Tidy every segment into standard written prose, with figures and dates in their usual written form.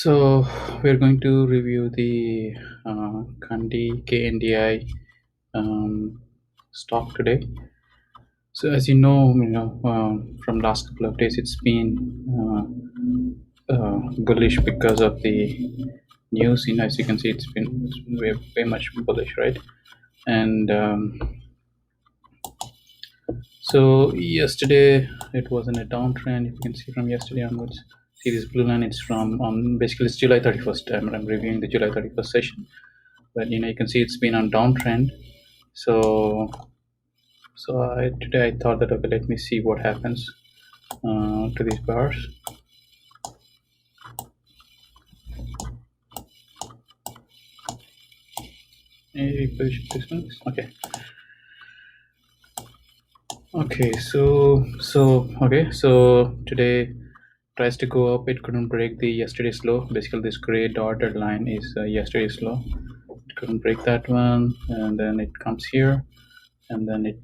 So we're going to review the Kandi KNDI stock today. So as from last couple of days, it's been bullish because of the news. As you can see, it's been way much bullish, right? And so yesterday it was in a downtrend. If you can see from yesterday onwards, see this blue line. It's from on basically it's July 31st. I'm reviewing the July 31st session, but you can see it's been on downtrend. So today I thought that okay, let me see what happens to these bars. Position this one. So today tries to go up. It couldn't break the yesterday's low. Basically, this gray dotted line is yesterday's low. It couldn't break that one, and then it comes here, and then it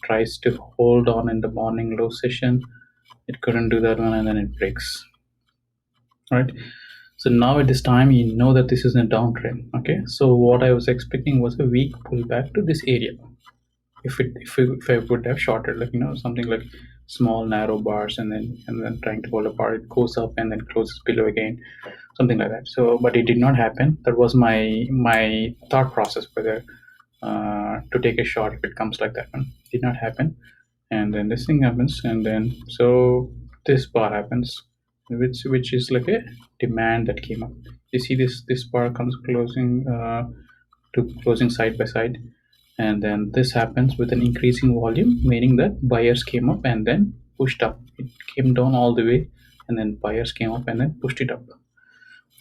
tries to hold on in the morning low session. It couldn't do that one, and then it breaks. Right. So now at this time, you know that this is a downtrend. Okay. So what I was expecting was a weak pullback to this area. If I would have shorted, like something like small narrow bars, and then trying to hold apart, it goes up and then closes below again, something like that. So but it did not happen. That was my thought process, whether to take a shot if it comes like that one. It did not happen, and then this thing happens, and then so this bar happens, which is like a demand that came up. You see this bar comes closing side by side, and then this happens with an increasing volume, meaning that buyers came up and then pushed up. It came down all the way, and then buyers came up and then pushed it up.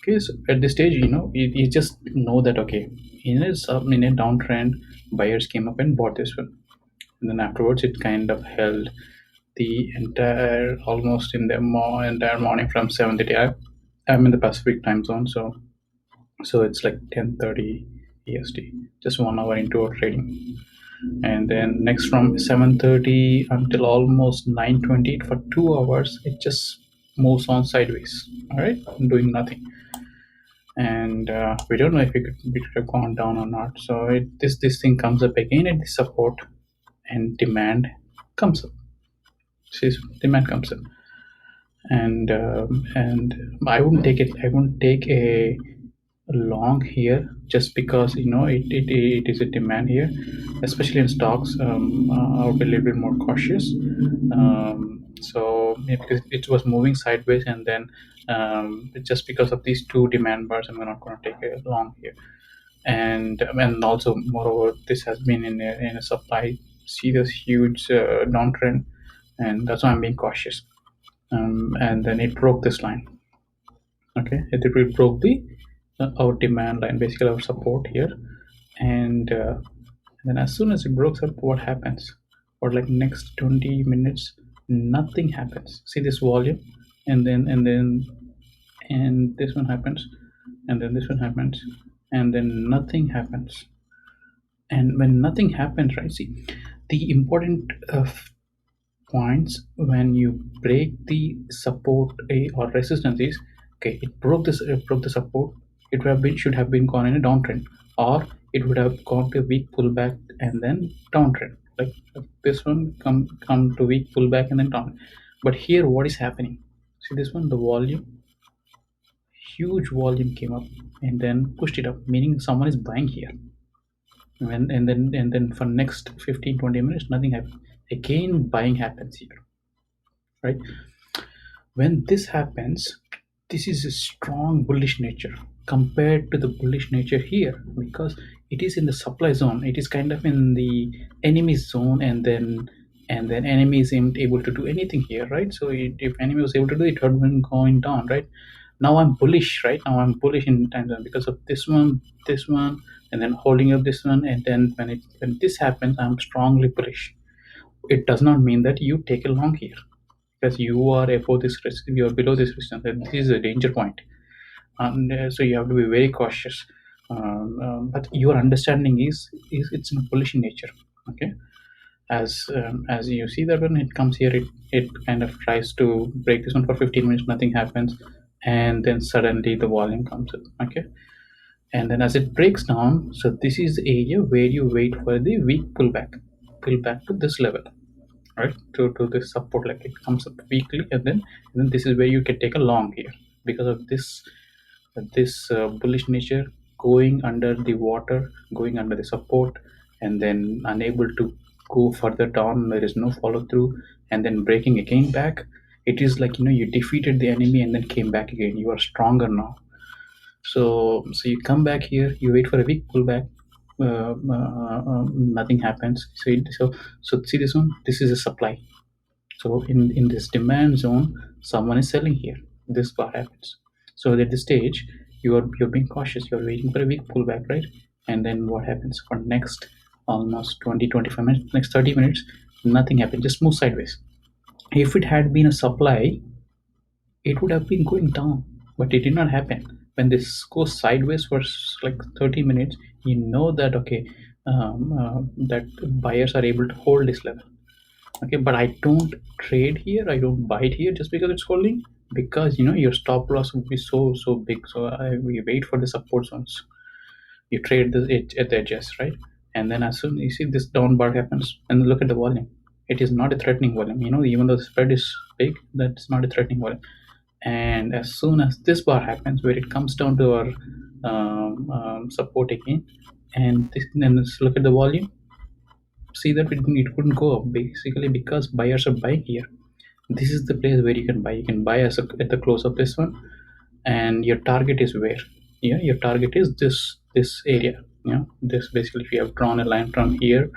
Okay, so at this stage, you just know that okay, in a downtrend, buyers came up and bought this one, and then afterwards it kind of held the entire almost in the entire morning from 7:30. I'm in the Pacific time zone, so it's like 10:30 EST, just 1 hour into our trading, and then next from 7:30 until almost 9:20 for 2 hours, it just moves on sideways. All right, doing nothing, and we don't know if it could have gone down or not. So this thing comes up again at the support, and demand comes up. See, demand comes up, and I wouldn't take it. I wouldn't take a long here just because it is a demand here, especially in stocks. I would be a little bit more cautious. So yeah, because it was moving sideways, and then just because of these two demand bars, I'm not going to take a long here. And also, moreover, this has been in a supply. See this huge downtrend, and that's why I'm being cautious. And then it broke this line. Okay, it broke the our demand line, basically our support here, and then as soon as it breaks up, what happens? For like next 20 minutes, nothing happens. See this volume, and this one happens, and then this one happens, and then nothing happens. And when nothing happens, right? See, the important points when you break the support or resistance is okay. It broke the support. It would have been should have been gone in a downtrend, or it would have gone to a weak pullback and then downtrend. Like this one come to weak pullback and then down. But here, what is happening? See this one, the volume, huge volume came up and then pushed it up, meaning someone is buying here. And then for next 15-20 minutes, nothing happened. Again, buying happens here, right? When this happens, this is a strong bullish nature compared to the bullish nature here, because it is in the supply zone. It is kind of in the enemy zone, and then enemy isn't able to do anything here, right? So if enemy was able to do it, had been going down, right? Now I'm bullish, right? Now I'm bullish in time zone because of this one, and then holding up this one, and then when this happens, I'm strongly bullish. It does not mean that you take a long here, because you are above this risk, you are below this resistance. And this is a danger point, and so you have to be very cautious. But your understanding is it's in bullish in nature. Okay, as you see that when it comes here, it kind of tries to break this one for 15 minutes, nothing happens, and then suddenly the volume comes up. Okay, and then as it breaks down, so this is the area where you wait for the weak pullback to this level, right, to this support. Like it comes up weekly, and then this is where you can take a long here because of this bullish nature, going under the water, going under the support, and then unable to go further down. There is no follow through, and then breaking again back. It is like, you defeated the enemy and then came back again. You are stronger now. So you come back here, you wait for a weak pullback. Nothing happens. So see this one. This is a supply. So in this demand zone, someone is selling here. This bar happens. So at this stage, you're being cautious. You're waiting for a weak pullback, right? And then what happens for next almost 20-25 minutes, next 30 minutes, nothing happened. Just move sideways. If it had been a supply, it would have been going down, but it did not happen. When this goes sideways for like 30 minutes, you know that okay, that buyers are able to hold this level. Okay, but I don't trade here, I don't buy it here just because it's holding, because your stop loss would be so big. So we wait for the support zones. You trade the edge at the edges, right? And then as soon as you see this down bar happens, and look at the volume, it is not a threatening volume. Even though the spread is big, that's not a threatening volume. And as soon as this bar happens, where it comes down to our support again, and then let's look at the volume, see that it couldn't go up, basically because buyers are buying here. This is the place where you can buy. You can buy at the close of this one, and your target is where? Yeah, your target is this area. This basically, if you have drawn a line from here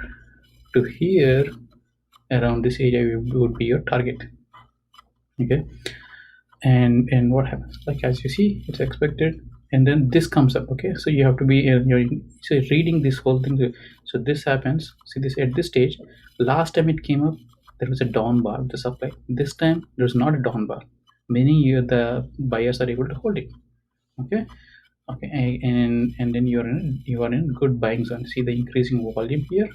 to here, around this area would be your target. Okay, and what happens? Like as you see, it's expected, and then this comes up. Okay, so you have to be so reading this whole thing. So this happens. See this at this stage. Last time it came up, there was a down bar of the supply. This time there's not a down bar, meaning the buyers are able to hold it. Okay, okay, and then you are in good buying zone. See the increasing volume here,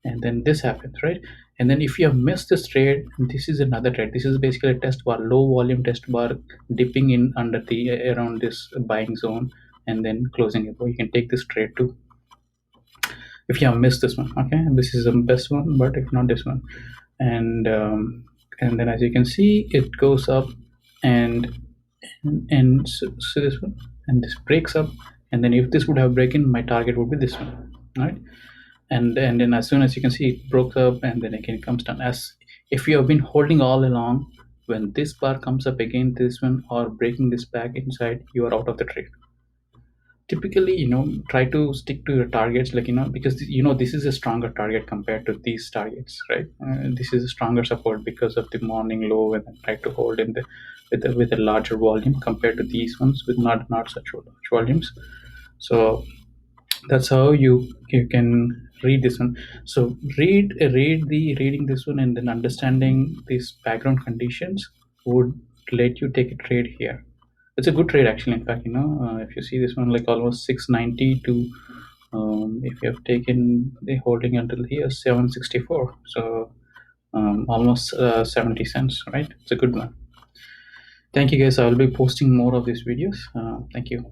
and then this happens, right? And then if you have missed this trade, this is another trade. This is basically a test bar, low volume test bar, dipping in under the around this buying zone, and then closing it. You can take this trade too if you have missed this one. Okay, this is the best one, but if not this one, and then as you can see, it goes up, and so this one, and this breaks up, and then if this would have broken, my target would be this one, right? And then as soon as you can see, it broke up, and then again it comes down. As if you have been holding all along, when this bar comes up again, this one, or breaking this back inside, you are out of the trade. Typically, try to stick to your targets, like, because this is a stronger target compared to these targets, right? This is a stronger support because of the morning low, and then try to hold in the with a larger volume compared to these ones with not such large volumes. So that's how you can read this one. So reading this one, and then understanding these background conditions would let you take a trade here. It's a good trade, actually. In fact, if you see this one, like almost 690 to, if you have taken the holding until here 764, so almost 70 cents, right? It's a good one. Thank you, guys. I will be posting more of these videos. Thank you.